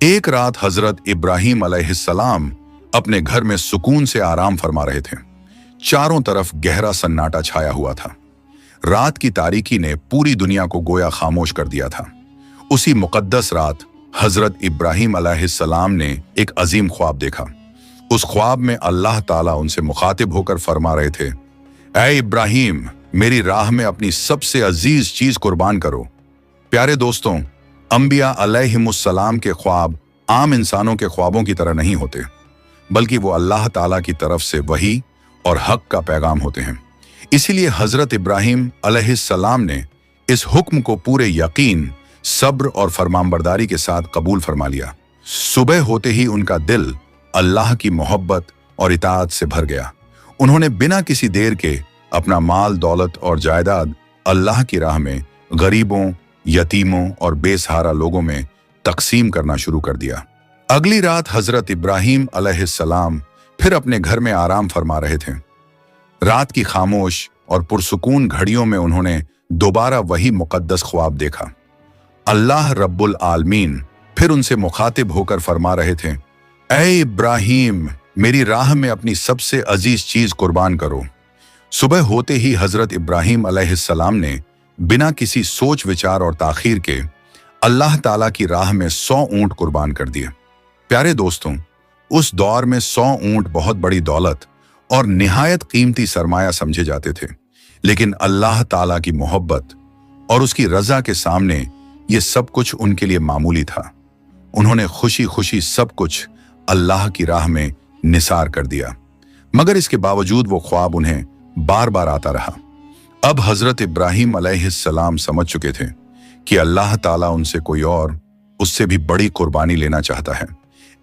एक रात हजरत इब्राहिम अलैहिस्सलाम अपने घर में सुकून से आराम फरमा रहे थे। चारों तरफ गहरा सन्नाटा छाया हुआ था। रात की तारीकी ने पूरी दुनिया को गोया खामोश कर दिया था। उसी मुकद्दस रात हजरत इब्राहिम अलैहिस्सलाम ने एक अजीम ख्वाब देखा। उस ख्वाब में अल्लाह ताला उनसे मुखातिब होकर फरमा रहे थे, ऐ इब्राहिम, मेरी राह में अपनी सबसे अजीज चीज कुर्बान करो। प्यारे दोस्तों, अंबिया अलैहिमुस्सलाम के ख्वाब आम इंसानों के ख्वाबों की तरह नहीं होते, बल्कि वो अल्लाह ताला की तरफ से वही और हक का पैगाम होते हैं। इसीलिए हजरत इब्राहिम अलैहिस्सलाम ने इस हुक्म को पूरे यकीन, सब्र और फरमानबरदारी के साथ कबूल फरमा लिया। सुबह होते ही उनका दिल अल्लाह की मोहब्बत और इताअत से भर गया। उन्होंने बिना किसी देर के अपना माल, दौलत और जायदाद अल्लाह की राह में गरीबों, यतीमों और बेसहारा लोगों में तकसीम करना शुरू कर दिया। अगली रात हजरत इब्राहिम अलैहिस्सलाम फिर अपने घर में आराम फरमा रहे थे। रात की खामोश और पुरसुकून घड़ियों में उन्होंने दोबारा वही मुकद्दस ख्वाब देखा। अल्लाह रब्बुल आलमीन फिर उनसे मुखातिब होकर फरमा रहे थे, ऐ इब्राहिम, मेरी राह में अपनी सबसे अजीज चीज कुर्बान करो। सुबह होते ही हजरत इब्राहिम अलैहिस्सलाम ने बिना किसी सोच विचार और ताखीर के अल्लाह ताला की राह में 100 ऊंट कुर्बान कर दिए। प्यारे दोस्तों, उस दौर में 100 ऊंट बहुत बड़ी दौलत और निहायत कीमती सरमाया समझे जाते थे, लेकिन अल्लाह ताला की मोहब्बत और उसकी रजा के सामने ये सब कुछ उनके लिए मामूली था। उन्होंने खुशी खुशी सब कुछ अल्लाह की राह में निसार कर दिया, मगर इसके बावजूद वो ख्वाब उन्हें बार बार आता रहा। अब हजरत इब्राहिम अलैहिस्सलाम समझ चुके थे कि अल्लाह ताला उनसे कोई और, उससे भी बड़ी कुर्बानी लेना चाहता है।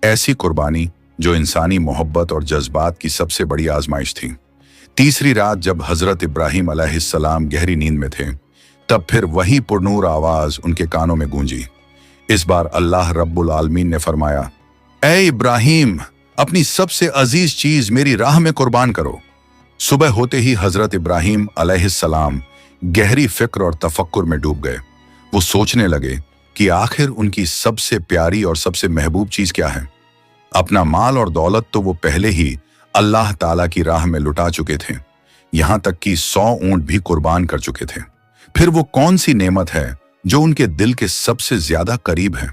ऐसी कुर्बानी जो इंसानी मोहब्बत और जज्बात की सबसे बड़ी आजमाइश थी। तीसरी रात जब हजरत इब्राहिम अलैहिस्सलाम गहरी नींद में थे, तब फिर वही पुरनूर आवाज उनके कानों में गूंजी। इस बार अल्लाह रब्बुल आलमीन ने फरमाया, ऐ इब्राहिम, अपनी सबसे अजीज चीज मेरी राह में कुर्बान करो। सुबह होते ही हजरत इब्राहिम अलैहिस्सलाम गहरी फिक्र और तफक्कुर में डूब गए। वो सोचने लगे कि आखिर उनकी सबसे प्यारी और सबसे महबूब चीज क्या है। अपना माल और दौलत तो वो पहले ही अल्लाह ताला की राह में लुटा चुके थे, यहां तक कि 100 ऊंट भी कुर्बान कर चुके थे। फिर वो कौन सी नेमत है जो उनके दिल के सबसे ज्यादा करीब है।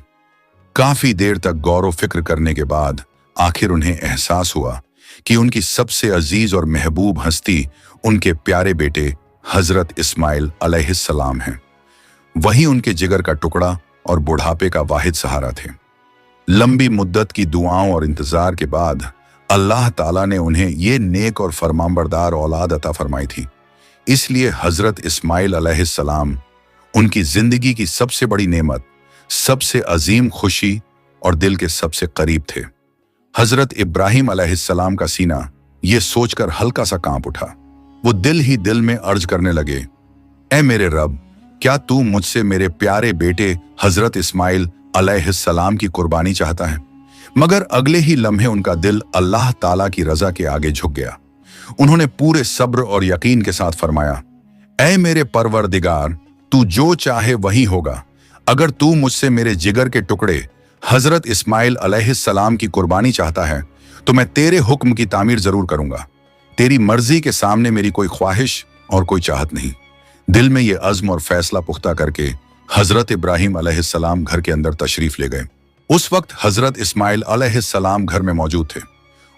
काफी देर तक गौर व फिक्र करने के बाद आखिर उन्हें एहसास हुआ कि उनकी सबसे अजीज और महबूब हस्ती उनके प्यारे बेटे हजरत इस्माइल अलैहिस्सलाम हैं। वही उनके जिगर का टुकड़ा और बुढ़ापे का वाहिद सहारा थे। लंबी मुद्दत की दुआओं और इंतजार के बाद अल्लाह ताला ने उन्हें ये नेक और फरमानबरदार औलाद अता फरमाई थी। इसलिए हजरत इस्माइल अलैहिस्सलाम उनकी जिंदगी की सबसे बड़ी नेमत, सबसे अजीम खुशी और दिल के सबसे करीब थे। हजरत इब्राहिम अलैहिस्सलाम का सीना ये सोचकर हल्का सा कांप उठा। वो दिल ही दिल में अर्ज करने लगे, ऐ मेरे रब, क्या तू मुझसे मेरे प्यारे बेटे हजरत इस्माइल अलैहिस्सलाम की कुर्बानी चाहता है। मगर अगले ही लम्हे उनका दिल अल्लाह ताला की रजा के आगे झुक गया। उन्होंने पूरे सब्र और यकीन के साथ फरमाया, ऐ मेरे परवरदिगार, तू जो चाहे वही होगा। अगर तू मुझसे मेरे जिगर के टुकड़े हजरत इस्माइल अलैहिस्सलाम की कुर्बानी चाहता है तो मैं तेरे हुक्म की तामीर जरूर करूंगा। तेरी मर्जी के सामने मेरी कोई ख्वाहिश और कोई चाहत नहीं। दिल में ये अज़्म और फैसला पुख्ता करके हजरत इब्राहिम अलैहिस्सलाम घर के अंदर तशरीफ ले गए। उस वक्त हजरत इस्माइल अलैहिस्सलाम घर में मौजूद थे।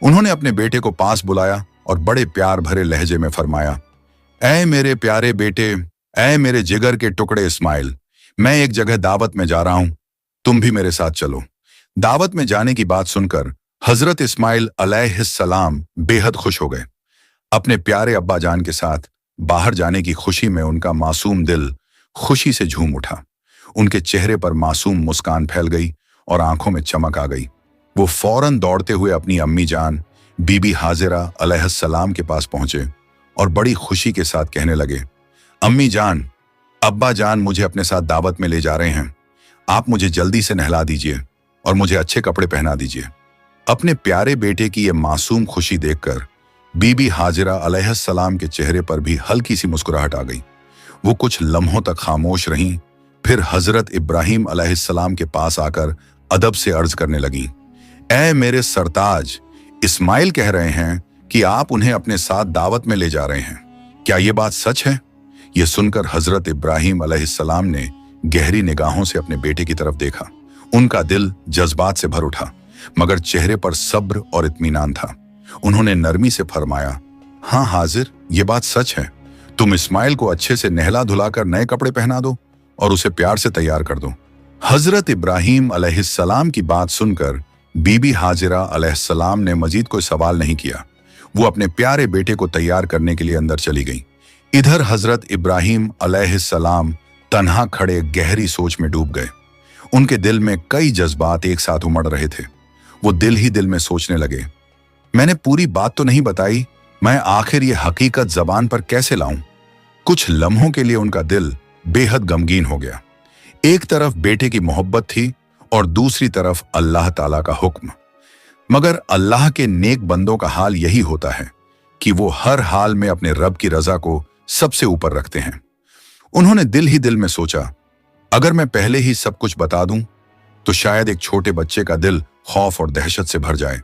उन्होंने अपने बेटे को पास बुलाया और बड़े प्यार भरे लहजे में फरमाया, ऐ मेरे प्यारे बेटे, ऐ मेरे जिगर के टुकड़े इस्माइल, मैं एक जगह दावत में जा रहा हूं, तुम भी मेरे साथ चलो। दावत में जाने की बात सुनकर हजरत इस्माइल अलैहिस्सलाम बेहद खुश हो गए। अपने प्यारे अब्बा जान के साथ बाहर जाने की खुशी में उनका मासूम दिल खुशी से झूम उठा। उनके चेहरे पर मासूम मुस्कान फैल गई और आंखों में चमक आ गई। वो फौरन दौड़ते हुए अपनी अम्मी जान बीबी हाजिरा अलैहिस्सलाम के पास पहुंचे और बड़ी खुशी के साथ कहने लगे, अम्मी जान, अब्बा जान मुझे अपने साथ दावत में ले जा रहे हैं। आप मुझे जल्दी से नहला दीजिए और मुझे अच्छे कपड़े पहना दीजिए। अपने प्यारे बेटे की यह मासूम खुशी देखकर बीबी हाजिरा अलैहिस्सलाम के चेहरे पर भी हल्की सी मुस्कुराहट आ गई। वो कुछ लम्हों तक खामोश रहीं, फिर हजरत इब्राहिम अलैहिस्सलाम के पास आकर अदब से अर्ज करने लगी, ऐ मेरे सरताज, इस्माइल कह रहे हैं कि आप उन्हें अपने साथ दावत में ले जा रहे हैं, क्या ये बात सच है? यह सुनकर हजरत इब्राहिम अलैहिस्सलाम ने गहरी निगाहों से अपने बेटे की तरफ देखा। उनका दिल जज्बात से भर उठा, मगर चेहरे पर सब्र और इत्मीनान था। उन्होंने नरमी से फरमाया, हाँ हाजिर, ये बात सच है। तुम इस्माइल को अच्छे से नहला धुलाकर नए कपड़े पहना दो और उसे प्यार से तैयार कर दो। हजरत इब्राहिम अलैहिस्सलाम की बात सुनकर बीबी हाजिरा अलैहिस्सलाम ने मजीद कोई सवाल नहीं किया। वो अपने प्यारे बेटे को तैयार करने के लिए अंदर चली गई। इधर हजरत इब्राहिम अलैहिस्सलाम तन्हा खड़े गहरी सोच में डूब गए। उनके दिल में कई जज्बात एक साथ उमड़ रहे थे। वो दिल ही दिल में सोचने लगे, मैंने पूरी बात तो नहीं बताई, मैं आखिर ये हकीकत जबान पर कैसे लाऊं? कुछ लम्हों के लिए उनका दिल बेहद गमगीन हो गया। एक तरफ बेटे की मोहब्बत थी और दूसरी तरफ अल्लाह ताला का हुक्म। मगर अल्लाह के नेक बंदों का हाल यही होता है कि वो हर हाल में अपने रब की रजा को सबसे ऊपर रखते हैं। उन्होंने दिल ही दिल में सोचा, अगर मैं पहले ही सब कुछ बता दूं तो शायद एक छोटे बच्चे का दिल खौफ और दहशत से भर जाए।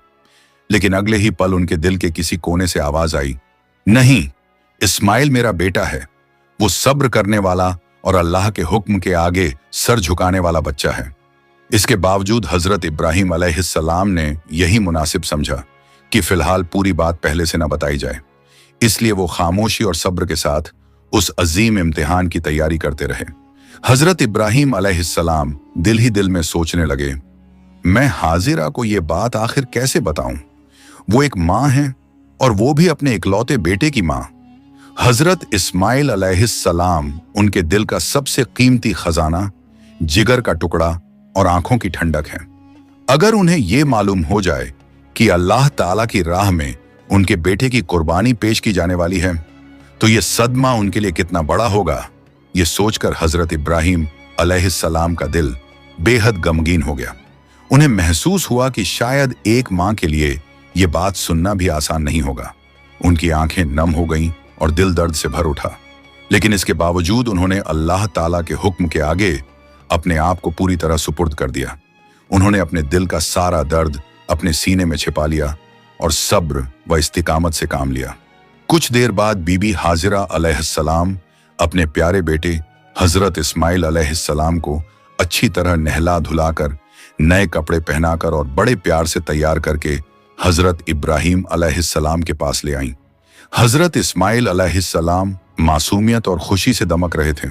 लेकिन अगले ही पल उनके दिल के किसी कोने से आवाज आई, नहीं, इस्माइल मेरा बेटा है, वो सब्र करने वाला और अल्लाह के हुक्म के आगे सर झुकाने वाला बच्चा है। इसके बावजूद हजरत इब्राहिम अलैहिस्सलाम ने यही मुनासिब समझा कि फिलहाल पूरी बात पहले से न बताई जाए। इसलिए वो खामोशी और सब्र के साथ उस अजीम इम्तिहान की तैयारी करते रहे। हजरत इब्राहिम अलैहिस्सलाम दिल ही दिल में सोचने लगे, मैं हाजिरा को ये बात आखिर कैसे बताऊं? वो एक माँ है और वो भी अपने इकलौते बेटे की माँ। हजरत इस्माइल अलैहिस्सलाम उनके दिल का सबसे कीमती खजाना, जिगर का टुकड़ा और आंखों की ठंडक है। अगर उन्हें यह मालूम हो जाए कि अल्लाह ताला की राह में उनके बेटे की कुर्बानी पेश की जाने वाली है, तो यह सदमा उनके लिए कितना बड़ा होगा। यह सोचकर हजरत इब्राहिम अलैहिस्सलाम का दिल बेहद गमगीन हो गया। उन्हें महसूस हुआ कि शायद एक माँ के लिए यह बात सुनना भी आसान नहीं होगा। उनकी आंखें नम हो गईं और दिल दर्द से भर उठा। लेकिन इसके बावजूद उन्होंने अल्लाह ताला के हुक्म के आगे अपने आप को पूरी तरह सुपुर्द कर दिया। उन्होंने अपने दिल का सारा दर्द अपने सीने में छिपा लिया और सब्र व इस्तिकामत से काम लिया। कुछ देर बाद बीबी हाजिरा अलैहिस्सलाम अपने प्यारे बेटे हजरत इस्माइल अलैहिस्सलाम को अच्छी तरह नहला धुलाकर, नए कपड़े पहनाकर और बड़े प्यार से तैयार करके हजरत इब्राहिम अलैहिस्सलाम के पास ले आईं। हजरत इस्माइल अलैहिस्सलाम मासूमियत और खुशी से दमक रहे थे।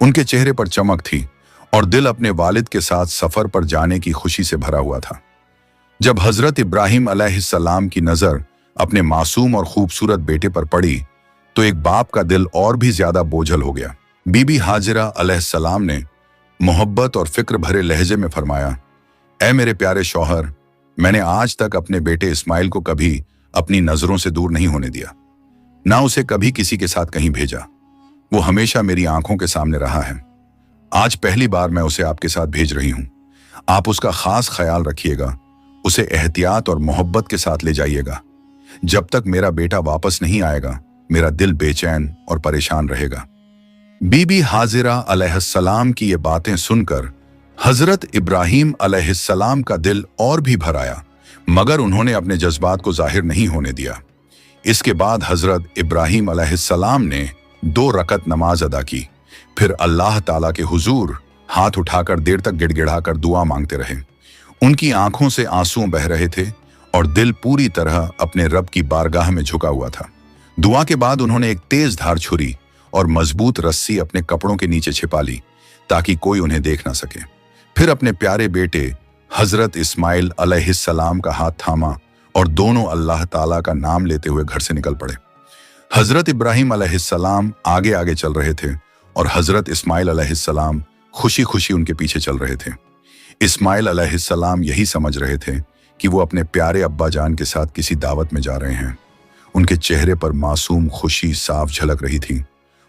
उनके चेहरे पर चमक थी और दिल अपने वालिद के साथ सफर पर जाने की खुशी से भरा हुआ था। जब हजरत इब्राहिम अलैहिस्सलाम की नजर अपने मासूम और खूबसूरत बेटे पर पड़ी तो एक बाप का दिल और भी ज्यादा बोझल हो गया। बीबी हाजिरा अलैहिस्सलाम ने मोहब्बत और फिक्र भरे लहजे में फरमाया, ऐ मेरे प्यारे शौहर, मैंने आज तक अपने बेटे इस्माइल को कभी अपनी नजरों से दूर नहीं होने दिया, ना उसे कभी किसी के साथ कहीं भेजा। वो हमेशा मेरी आंखों के सामने रहा है। आज पहली बार मैं उसे आपके साथ भेज रही हूं। आप उसका खास ख्याल रखिएगा, उसे एहतियात और मोहब्बत के साथ ले जाइएगा। जब तक मेरा बेटा वापस नहीं आएगा, मेरा दिल बेचैन और परेशान रहेगा। बीबी हाजिरा अलैहिस्सलाम की ये बातें सुनकर हजरत इब्राहिम अलैहिस्सलाम का दिल और भी भर आया, मगर उन्होंने अपने जज्बात को जाहिर नहीं होने दिया। इसके बाद हजरत इब्राहिम अलैहिस्सलाम ने 2 रकत नमाज अदा की, फिर अल्लाह ताला के हुजूर हाथ उठाकर देर तक गिड़गिड़ाकर दुआ मांगते रहे। उनकी आंखों से आंसू बह रहे थे और दिल पूरी तरह अपने रब की बारगाह में झुका हुआ था। दुआ के बाद उन्होंने एक तेज धार छुरी और मजबूत रस्सी अपने कपड़ों के नीचे छिपा ली ताकि कोई उन्हें देख ना सके। फिर अपने प्यारे बेटे हजरत इस्माइल अलैहिस्सलाम का हाथ थामा और दोनों अल्लाह ताला का नाम लेते हुए घर से निकल पड़े। हजरत इब्राहिम अलैहिस्सलाम आगे आगे चल रहे थे और हजरत इस्माइल अलैहिस्सलाम खुशी खुशी उनके पीछे चल रहे थे। इस्माइल अलैहिस्सलाम यही समझ रहे थे कि वो अपने प्यारे अब्बा जान के साथ किसी दावत में जा रहे हैं। उनके चेहरे पर मासूम खुशी साफ झलक रही थी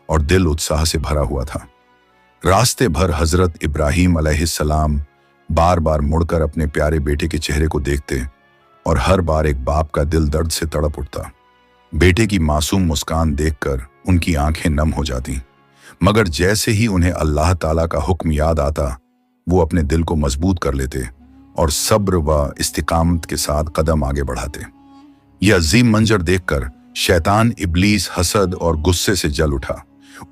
और दिल उत्साह से भरा हुआ था। रास्ते भर हजरत इब्राहिम अलैहिस्सलाम बार बार मुड़कर अपने प्यारे बेटे के चेहरे को देखते और हर बार एक बाप का दिल दर्द से तड़प उठता। बेटे की मासूम मुस्कान देखकर उनकी आंखें नम हो जाती, मगर जैसे ही उन्हें अल्लाह ताला का हुक्म याद आता, वो अपने दिल को मजबूत कर लेते और सब्र व इस्तिकामत के साथ कदम आगे बढ़ाते। यह अजीम मंजर देखकर शैतान इब्लीस हसद और गुस्से से जल उठा।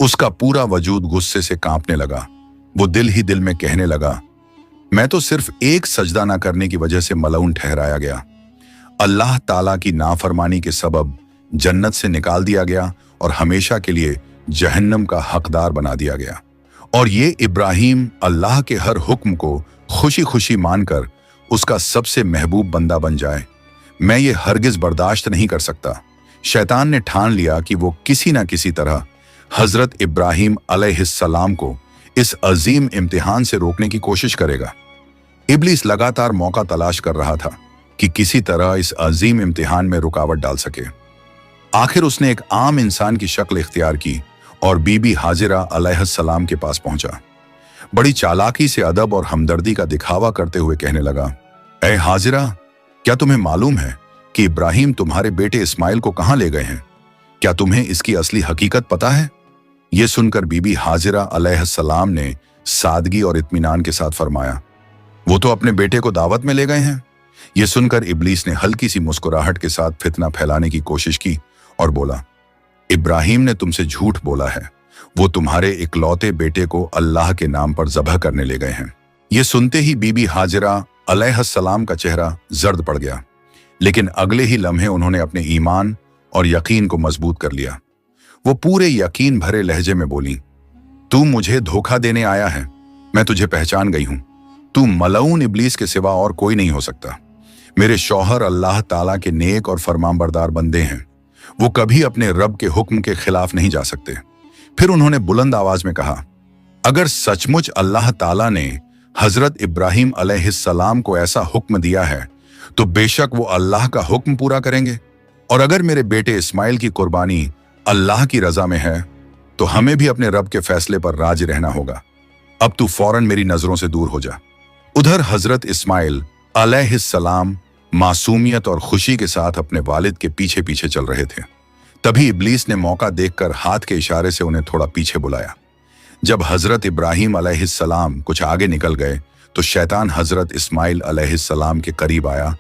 उसका पूरा वजूद गुस्से से कांपने लगा। वो दिल ही दिल में कहने लगा, मैं तो सिर्फ एक सजदा ना करने की वजह से मलऊन ठहराया गया, अल्लाह ताला की नाफरमानी के सबब जन्नत से निकाल दिया गया और हमेशा के लिए जहन्नम का हकदार बना दिया गया। और ये इब्राहिम अल्लाह के हर हुक्म को खुशी खुशी मानकर उसका सबसे महबूब बंदा बन जाए, मैं ये हरगिज बर्दाश्त नहीं कर सकता। शैतान ने ठान लिया कि वो किसी ना किसी तरह हजरत इब्राहिम अलैहिस्सलाम को इस अजीम इम्तिहान से रोकने की कोशिश करेगा। इब्लीस लगातार मौका तलाश कर रहा था कि किसी तरह इस अजीम इम्तिहान में रुकावट डाल सके। आखिर उसने एक आम इंसान की शक्ल इख्तियार की और बीबी हाजिरा अलैहिस्सलाम के पास पहुंचा। बड़ी चालाकी से अदब और हमदर्दी का दिखावा करते हुए कहने लगा, ऐ हाजिरा, क्या तुम्हें मालूम है कि इब्राहिम तुम्हारे बेटे इस्माइल को कहां ले गए हैं? क्या तुम्हें इसकी असली हकीकत पता है? यह सुनकर बीबी हाजिरा अलैहिस्सलाम ने सादगी और इत्मीनान के साथ फरमाया, वो तो अपने बेटे को दावत में ले गए हैं। यह सुनकर इब्लीस ने हल्की सी मुस्कुराहट के साथ फितना फैलाने की कोशिश की और बोला, इब्राहिम ने तुमसे झूठ बोला है, वो तुम्हारे इकलौते बेटे को अल्लाह के नाम पर ज़बह करने ले गए हैं। यह सुनते ही बीबी हाजिरा अलैहिस्सलाम का चेहरा जर्द पड़ गया, लेकिन अगले ही लम्हे उन्होंने अपने ईमान और यकीन को मजबूत कर लिया। वो पूरे यकीन भरे लहजे में बोली, तू मुझे धोखा देने आया है, मैं तुझे पहचान गई हूं। तू मलऊन इब्लीस के सिवा और कोई नहीं हो सकता। मेरे शौहर अल्लाह ताला के नेक और फरमानबरदार बंदे हैं, वो कभी अपने रब के हुक्म के खिलाफ नहीं जा सकते। फिर उन्होंने बुलंद आवाज में कहा, अगर सचमुच अल्लाह ताला ने हजरत इब्राहिम अलैहिस्सलाम को ऐसा हुक्म दिया है तो बेशक वो अल्लाह का हुक्म पूरा करेंगे, और अगर मेरे बेटे इस्माइल की कुर्बानी अल्लाह की रजा में है तो हमें भी अपने रब के फैसले पर राजी रहना होगा। अब तू फौरन मेरी नजरों से दूर हो जा। उधर हजरत इस्माइल अलैहिस्सलाम मासूमियत और खुशी के साथ अपने वालिद के पीछे पीछे चल रहे थे। तभी इब्लीस ने मौका देखकर हाथ के इशारे से उन्हें थोड़ा पीछे बुलाया। जब हजरत इब्राहिम अलैहिस्सलाम कुछ आगे निकल गए तो शैतान हजरत इस्माइल अलैहिस्सलाम के करीब आया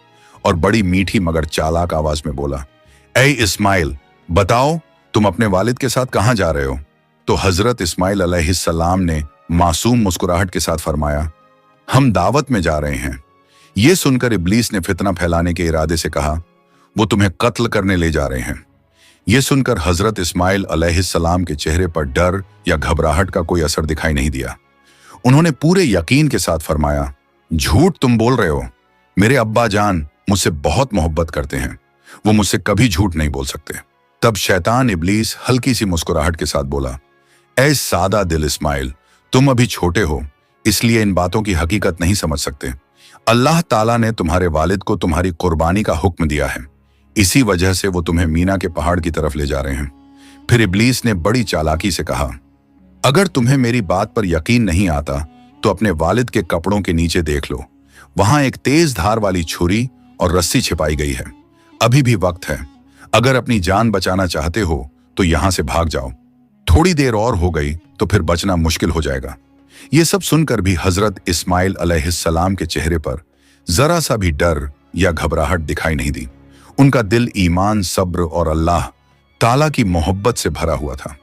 और बड़ी मीठी मगर चालाक आवाज में बोला, ऐ इस्माइल, बताओ तुम अपने वालिद के साथ कहां जा रहे हो? तो हजरत इस्माइल अलैहिस्सलाम ने मासूम मुस्कुराहट के साथ फरमाया, हम दावत में जा रहे हैं। यह सुनकर इब्लीस ने फितना फैलाने के इरादे से कहा, वो तुम्हें कत्ल करने ले जा रहे हैं। यह सुनकर हजरत इस्माइल अलैहिस्सलाम के चेहरे पर डर या घबराहट का कोई असर दिखाई नहीं दिया। उन्होंने पूरे यकीन के साथ फरमाया, झूठ तुम बोल रहे हो। मेरे अब्बा जान मुझसे बहुत मोहब्बत करते हैं, वो मुझसे कभी झूठ नहीं बोल सकते। तब शैतान इब्लीस हल्की सी मुस्कुराहट के साथ बोला, ऐ सादा दिल इस्माइल, तुम अभी छोटे हो, इसलिए इन बातों की हकीकत नहीं समझ सकते। अल्लाह ताला ने तुम्हारे वालिद को तुम्हारी कुर्बानी का हुक्म दिया है, इसी वजह से वो तुम्हें मीना के पहाड़ की तरफ ले जा रहे हैं। फिर इब्लीस ने बड़ी चालाकी से कहा, अगर तुम्हें मेरी बात पर यकीन नहीं आता तो अपने वालिद के कपड़ों के नीचे देख लो, वहां एक तेज धार वाली छुरी और रस्सी छिपाई गई है। अभी भी वक्त है, अगर अपनी जान बचाना चाहते हो तो यहां से भाग जाओ। थोड़ी देर और हो गई तो फिर बचना मुश्किल हो जाएगा। ये सब सुनकर भी हजरत इस्माइल अलैहिस्सलाम के चेहरे पर जरा सा भी डर या घबराहट दिखाई नहीं दी। उनका दिल ईमान, सब्र और अल्लाह ताला की मोहब्बत से भरा हुआ था।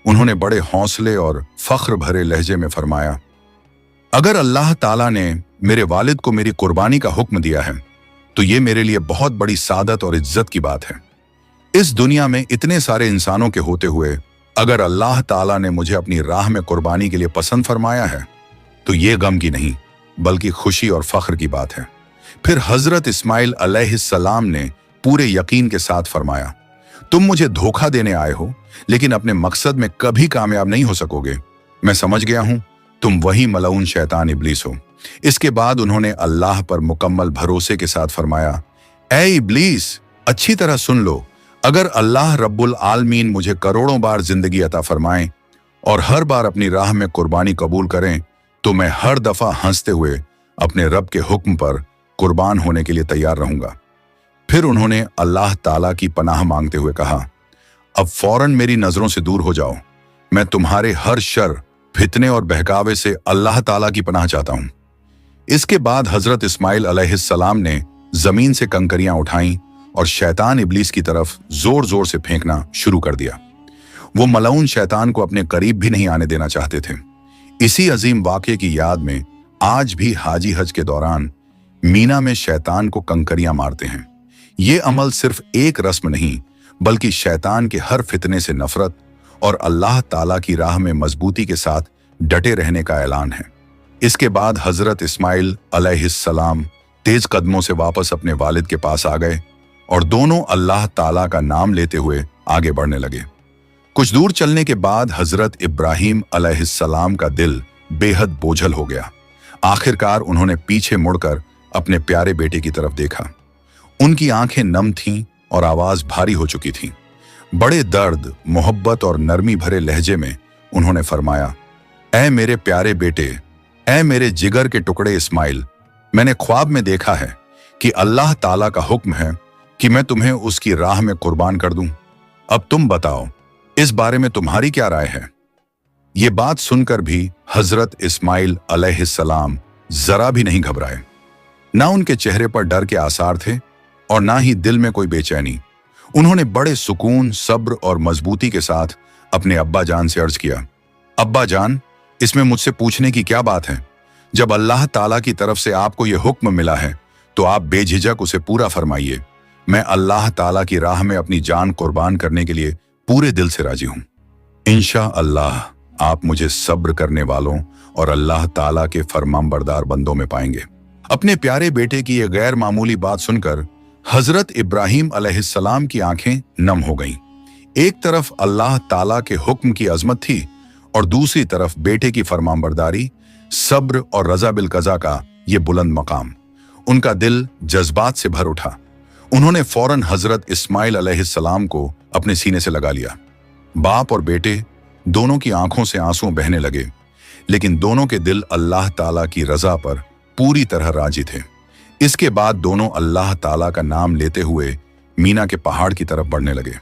उन्होंने बड़े हौसले और फख्र भरे लहजे में फरमाया, अगर अल्लाह ताला ने मेरे वालिद को मेरी कुर्बानी का हुक्म दिया है तो ये मेरे लिए बहुत बड़ी सादत और इज्जत की बात है। इस दुनिया में इतने सारे इंसानों के होते हुए अगर अल्लाह ताला ने मुझे अपनी राह में कुर्बानी के लिए पसंद फरमाया है तो ये गम की नहीं बल्कि खुशी और फख्र की बात है। फिर हजरत इस्माइल अलैहिस्सलाम ने पूरे यकीन के साथ फरमाया, तुम मुझे धोखा देने आए हो लेकिन अपने मकसद में कभी कामयाब नहीं हो सकोगे। मैं समझ गया हूं तुम वही मलऊन शैतान इब्लीस हो। इसके बाद उन्होंने अल्लाह पर मुकम्मल भरोसे के साथ फरमाया, ऐ इब्लीस, अच्छी तरह सुन लो, अगर अल्लाह रब्बुल आलमीन मुझे करोड़ों बार जिंदगी अता फरमाएं और हर बार अपनी राह में कुर्बानी कबूल करें तो मैं हर दफा हंसते हुए अपने रब के हुक्म पर कुर्बान होने के लिए तैयार रहूंगा। फिर उन्होंने अल्लाह ताला की पनाह मांगते हुए कहा, अब फौरन मेरी नजरों से दूर हो जाओ, मैं तुम्हारे हर शर, फितने और बहकावे से अल्लाह ताला की पनाह चाहता हूं। इसके बाद हजरत इस्माइल अलैहिस्सलाम ने जमीन से कंकरियां उठाईं और शैतान इब्लीस की तरफ जोर जोर से फेंकना शुरू कर दिया। वो मलऊन शैतान को अपने करीब भी नहीं आने देना चाहते थे। इसी अजीम वाक़े की याद में आज भी हाजी हज के दौरान मीना में शैतान को कंकरियां मारते हैं। ये अमल सिर्फ एक रस्म नहीं बल्कि शैतान के हर फितने से नफरत और अल्लाह ताला की राह में मजबूती के साथ डटे रहने का ऐलान है। इसके बाद हजरत इस्माइल अलैहिस्सलाम तेज कदमों से वापस अपने वालिद के पास आ गए और दोनों अल्लाह ताला का नाम लेते हुए आगे बढ़ने लगे। कुछ दूर चलने के बाद हजरत इब्राहीम अलैहिस्सलाम का दिल बेहद बोझल हो गया। आखिरकार उन्होंने पीछे मुड़कर अपने प्यारे बेटे की तरफ देखा। उनकी आंखें नम थीं और आवाज भारी हो चुकी थी। बड़े दर्द, मोहब्बत और नरमी भरे लहजे में उन्होंने फरमाया, ऐ मेरे प्यारे बेटे, ऐ मेरे जिगर के टुकड़े इस्माइल, मैंने ख्वाब में देखा है कि अल्लाह ताला का हुक्म है कि मैं तुम्हें उसकी राह में कुर्बान कर दूं। अब तुम बताओ, इस बारे में तुम्हारी क्या राय है? ये बात सुनकर भी हजरत इस्माइल अलैहिस्सलाम जरा भी नहीं घबराए। ना उनके चेहरे पर डर के आसार थे और ना ही दिल में कोई बेचैनी। उन्होंने बड़े सुकून, सब्र और मजबूती के साथ अपने अब्बा जान से अर्ज किया, अब्बा जान, इसमें मुझसे पूछने की क्या बात है? जब अल्लाह ताला की तरफ से आपको यह हुक्म मिला है तो आप बेझिझक उसे पूरा फरमाइए। मैं अल्लाह ताला की राह में अपनी जान कुर्बान करने के लिए पूरे दिल से राजी हूं। इंशा अल्लाह आप मुझे सब्र करने वालों और अल्लाह ताला के फरमानबरदार बंदों में पाएंगे। अपने प्यारे बेटे की यह गैर मामूली बात सुनकर हजरत इब्राहीम अलैहिस्सलाम की आंखें नम हो गईं। एक तरफ अल्लाह ताला के हुक्म की अजमत थी और दूसरी तरफ बेटे की फरमानबरदारी, सब्र और रजा बिल कज़ा का ये बुलंद मकाम। उनका दिल जज्बात से भर उठा। उन्होंने फौरन हजरत इस्माइल अलैहिस्सलाम को अपने सीने से लगा लिया। बाप और बेटे दोनों की आंखों से आंसू बहने लगे, लेकिन दोनों के दिल अल्लाह ताला की रजा पर पूरी तरह राजी थे। इसके बाद दोनों अल्लाह ताला का नाम लेते हुए मीना के पहाड़ की तरफ बढ़ने लगे।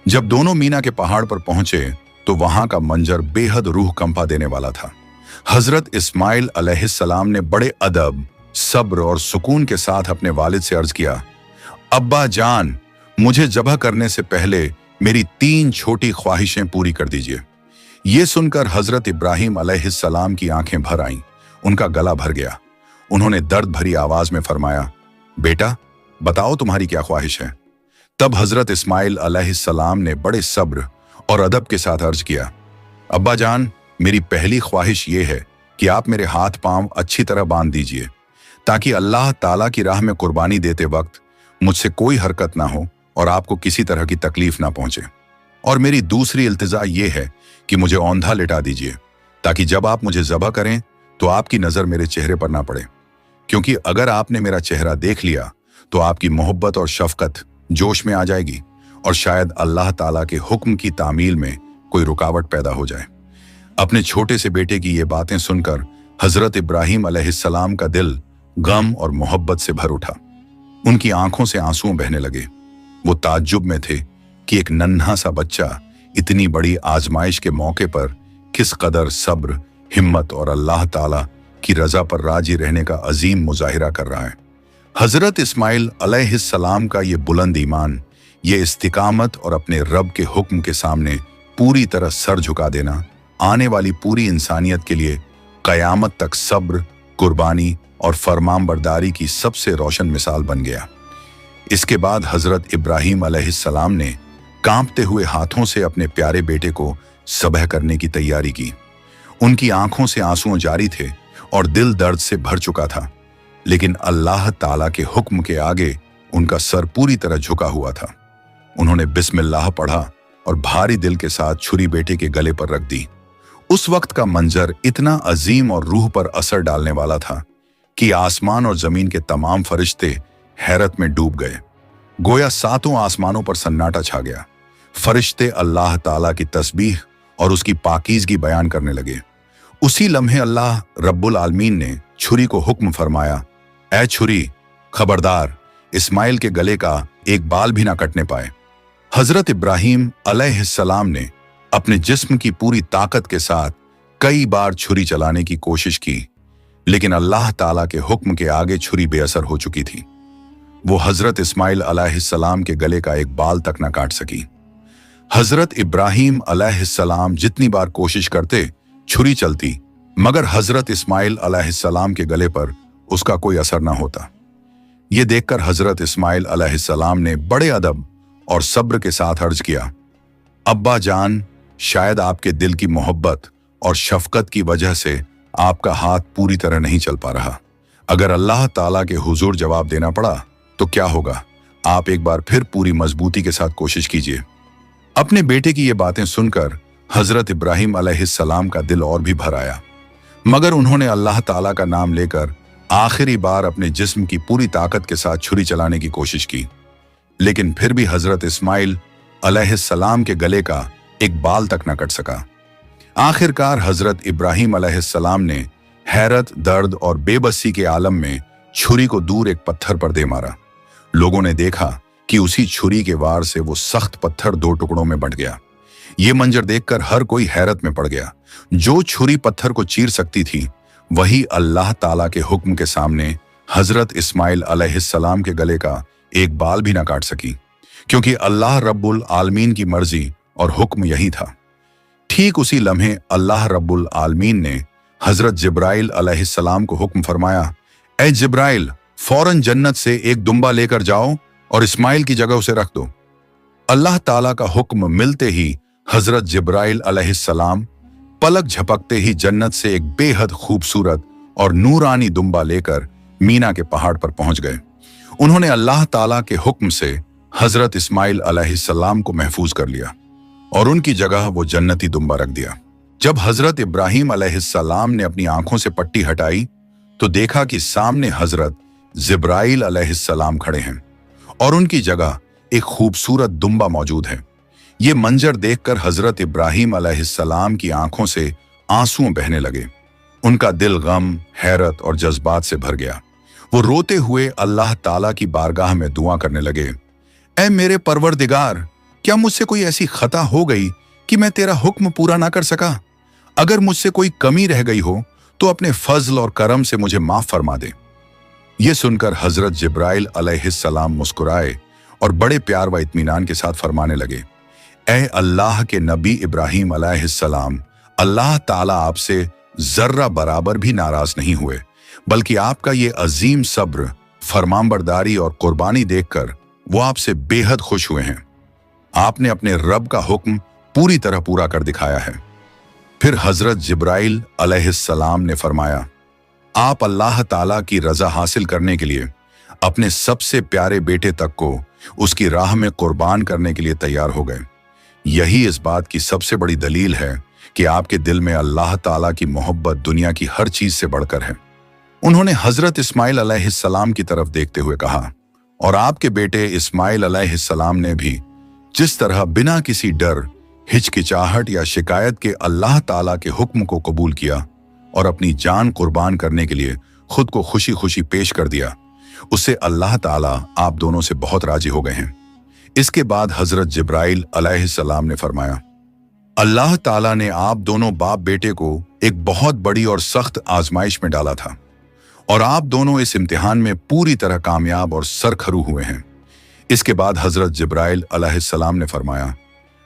जब दोनों मीना के पहाड़ पर पहुंचे तो वहां का मंजर बेहद रूह कंपा देने वाला था। हजरत इस्माइल अलैहिस्सलाम ने बड़े अदब, सब्र और सुकून के साथ अपने वालिद से अर्ज किया, अब्बा जान, मुझे ज़बह करने से पहले मेरी 3 छोटी ख्वाहिशें पूरी कर दीजिए। ये सुनकर हजरत इब्राहीम अलैहिस्सलाम की आंखें भर आईं, उनका गला भर गया। उन्होंने दर्द भरी आवाज में फरमाया, बेटा बताओ तुम्हारी क्या ख्वाहिश है? तब हजरत इस्माइल अलैहिस्सलाम ने बड़े सब्र और अदब के साथ अर्ज किया, अब्बा जान, मेरी पहली ख्वाहिश ये है कि आप मेरे हाथ पांव अच्छी तरह बांध दीजिए ताकि अल्लाह ताला की राह में कुर्बानी देते वक्त मुझसे कोई हरकत ना हो और आपको किसी तरह की तकलीफ ना पहुंचे। और मेरी दूसरी इल्तिजा ये है कि मुझे औंधा लिटा दीजिए ताकि जब आप मुझे ज़बह करें तो आपकी नज़र मेरे चेहरे पर ना पड़े, क्योंकि अगर आपने मेरा चेहरा देख लिया तो आपकी मोहब्बत और शफकत जोश में आ जाएगी और शायद अल्लाह ताला के हुक्म की तामील में कोई रुकावट पैदा हो जाए। अपने छोटे से बेटे की ये बातें सुनकर हजरत इब्राहीम अलैहिस्सलाम का दिल गम और मोहब्बत से भर उठा। उनकी आंखों से आंसू बहने लगे। वो ताज्जुब में थे कि एक नन्हा सा बच्चा इतनी बड़ी आजमाइश के मौके पर किस कदर सब्र, हिम्मत और अल्लाह ताला की रजा पर राजी रहने का अजीम मुजाहिरा कर रहा है। हजरत इस्माइल अलैहिस्सलाम का ये बुलंद ईमान, ये इस्तिकामत और अपने रब के हुक्म के सामने पूरी तरह सर झुका देना आने वाली पूरी इंसानियत के लिए कयामत तक सब्र, कुर्बानी और फरमानबरदारी की सबसे रोशन मिसाल बन गया। इसके बाद हजरत इब्राहीम अलैहिस्सलाम ने कांपते हुए हाथों से अपने प्यारे बेटे को ज़बह करने की तैयारी की। उनकी आंखों से आंसू जारी थे और दिल दर्द से भर चुका था, लेकिन अल्लाह ताला के हुक्म के आगे उनका सर पूरी तरह झुका हुआ था। उन्होंने बिस्मिल्लाह पढ़ा और भारी दिल के साथ छुरी बेटे के गले पर रख दी। उस वक्त का मंजर इतना अजीम और रूह पर असर डालने वाला था कि आसमान और जमीन के तमाम फरिश्ते हैरत में डूब गए। गोया 7 आसमानों पर सन्नाटा छा गया। फरिश्ते अल्लाह ताला की तस्बीह और उसकी पाकीज़गी बयान करने लगे। उसी लम्हे अल्लाह रब्बुल आलमीन ने छुरी को हुक्म फरमाया, ऐ छुरी, खबरदार, इस्माइल के गले का एक बाल भी ना कटने पाए। हजरत इब्राहीम अलैहिस्सलाम ने अपने जिस्म की पूरी ताकत के साथ कई बार छुरी चलाने की कोशिश की, लेकिन अल्लाह ताला के हुक्म के आगे छुरी बेअसर हो चुकी थी। वो हजरत इस्माइल अलैहिस्सलाम के गले का एक बाल तक न काट सकी। हजरत इब्राहिम अलैहिस्सलाम जितनी बार कोशिश करते छुरी चलती, मगर हजरत इस्माइल अलैहिस्सलाम के गले पर उसका कोई असर न होता। ये देखकर हजरत इस्माइल अलैहिस्सलाम ने बड़े अदब और सब्र के साथ अर्ज किया, अब्बा जान, शायद आपके दिल की मोहब्बत और शफकत की वजह से आपका हाथ पूरी तरह नहीं चल पा रहा। अगर अल्लाह ताला के हुजूर जवाब देना पड़ा तो क्या होगा? आप एक बार फिर पूरी मजबूती के साथ कोशिश कीजिए। अपने बेटे की ये बातें सुनकर हजरत इब्राहिम अलैहिस्सलाम का दिल और भी भर आया, मगर उन्होंने अल्लाह ताला का नाम लेकर आखिरी बार अपने जिस्म की पूरी ताकत के साथ छुरी चलाने की कोशिश की। लेकिन फिर भी हजरत इस्माइल अलैहिस्सलाम के गले का एक बाल तक न कट सका। आखिरकार हजरत इब्राहिम अलैहिस्सलाम ने हैरत, दर्द और बेबसी के आलम में छुरी को दूर एक पत्थर पर दे मारा। लोगों ने देखा कि उसी छुरी के वार से वो सख्त पत्थर दो टुकड़ों में बंट गया। ये मंजर देखकर हर कोई हैरत में पड़ गया। जो छुरी पत्थर को चीर सकती थी, वही अल्लाह ताला के हुक्म के सामने हजरत इस्माइल अलैहिस्सलाम के गले का एक बाल भी ना काट सकी, क्योंकि अल्लाह रब्बुल आलमीन की मर्जी और हुक्म यही था। ठीक उसी लम्हे अल्लाह रब्बुल आलमीन ने हजरत जिब्राइल अलैहिस्सलाम को हुक्म फरमाया, ए जिब्राइल, फौरन जन्नत से एक दुम्बा लेकर जाओ और इस्माइल की जगह उसे रख दो। अल्लाह ताला का हुक्म मिलते ही हजरत जिब्राइल अलैहिस्सलाम पलक झपकते ही जन्नत से एक बेहद खूबसूरत और नूरानी दुम्बा लेकर मीना के पहाड़ पर पहुंच गए। उन्होंने अल्लाह ताला के हुक्म से हजरत इस्माइल अलैहिस्सलाम को महफूज कर लिया और उनकी जगह वो जन्नती दुम्बा रख दिया। जब हजरत इब्राहिम अलैहिस्सलाम ने अपनी आंखों से पट्टी हटाई तो देखा कि सामने हजरत जिब्राइल अलैहिस्सलाम खड़े हैं और उनकी जगह एक खूबसूरत दुम्बा मौजूद है। ये मंजर देखकर हजरत इब्राहिम अलैहिस्सलाम की आंखों से आंसू बहने लगे। उनका दिल गम, हैरत और जज्बात से भर गया। वो रोते हुए अल्लाह ताला की बारगाह में दुआ करने लगे, ऐ मेरे परवरदिगार, क्या मुझसे कोई ऐसी खता हो गई कि मैं तेरा हुक्म पूरा ना कर सका? अगर मुझसे कोई कमी रह गई हो तो अपने फजल और करम से मुझे माफ फरमा दे। ये सुनकर हजरत जिब्राइल अलैहिस्सलाम मुस्कुराए और बड़े प्यार व इत्मीनान के साथ फरमाने लगे, ऐ अल्लाह के नबी इब्राहिम अलैहिस्सलाम, अल्लाह ताला आपसे जर्रा बराबर भी नाराज नहीं हुए, बल्कि आपका ये अजीम सब्र, फरमानबरदारी और कुर्बानी देखकर वो आपसे बेहद खुश हुए हैं। आपने अपने रब का हुक्म पूरी तरह पूरा कर दिखाया है। फिर हजरत जिब्राइल अलैहिस्सलाम ने फरमाया, आप अल्लाह ताला की रजा हासिल करने के लिए अपने सबसे प्यारे बेटे तक को उसकी राह में कुर्बान करने के लिए तैयार हो गए। यही इस बात की सबसे बड़ी दलील है कि आपके दिल में अल्लाह ताला की मोहब्बत दुनिया की हर चीज से बढ़कर है। उन्होंने हजरत इस्माइल अलैहिस्सलाम की तरफ देखते हुए कहा, और आपके बेटे इस्माइल अलैहिस्सलाम ने भी जिस तरह बिना किसी डर, हिचकिचाहट या शिकायत के अल्लाह ताला के हुक्म को कबूल किया और अपनी जान कुर्बान करने के लिए खुद को खुशी खुशी पेश कर दिया, उससे अल्लाह ताला आप दोनों से बहुत राजी हो गए हैं। इसके बाद हजरत जिब्राइल अलैहिस्सलाम ने फरमाया, अल्लाह ताला ने आप दोनों बाप बेटे को एक बहुत बड़ी और सख्त आजमाइश में डाला था और आप दोनों इस इम्तिहान में पूरी तरह कामयाब और सरखरू हुए हैं। इसके बाद हजरत जिब्राइल अलैहिस्सलाम ने फरमाया,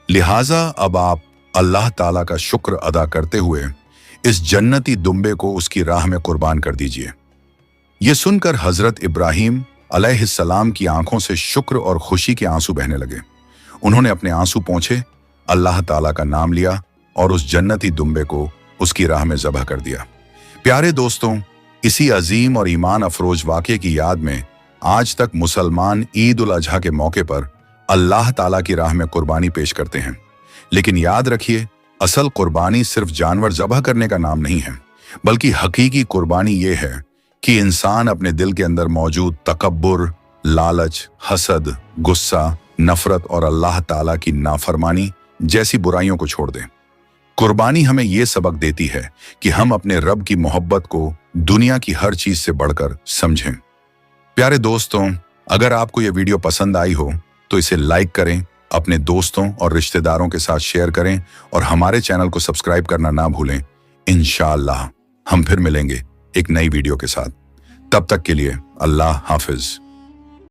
लिहाजा अब आप अल्लाह ताला का शुक्र अदा करते हुए इस जन्नती दुम्बे को उसकी राह में कुर्बान कर दीजिए। ये सुनकर हजरत इब्राहिम अलैहिस्सलाम की आंखों से शुक्र और खुशी के आंसू बहने लगे। उन्होंने अपने आंसू पोंछे, अल्लाह ताला का नाम लिया और उस जन्नती दुम्बे को उसकी राह में ज़बह कर दिया। प्यारे दोस्तों, इसी अजीम और ईमान अफरोज वाक़े की याद में आज तक मुसलमान ईद उल अजहा के मौके पर अल्लाह ताला की राह में कुर्बानी पेश करते हैं। लेकिन याद रखिए, असल कुर्बानी सिर्फ जानवर ज़बह करने का नाम नहीं है, बल्कि हकीकी कुर्बानी ये है कि इंसान अपने दिल के अंदर मौजूद तकब्बुर, लालच, हसद, गुस्सा, नफरत और अल्लाह ताला की नाफरमानी जैसी बुराइयों को छोड़ दें। कुर्बानी हमें ये सबक देती है कि हम अपने रब की मोहब्बत को दुनिया की हर चीज से बढ़कर समझें। प्यारे दोस्तों, अगर आपको ये वीडियो पसंद आई हो तो इसे लाइक करें, अपने दोस्तों और रिश्तेदारों के साथ शेयर करें और हमारे चैनल को सब्सक्राइब करना ना भूलें। इंशाअल्लाह हम फिर मिलेंगे एक नई वीडियो के साथ। तब तक के लिए अल्लाह हाफिज।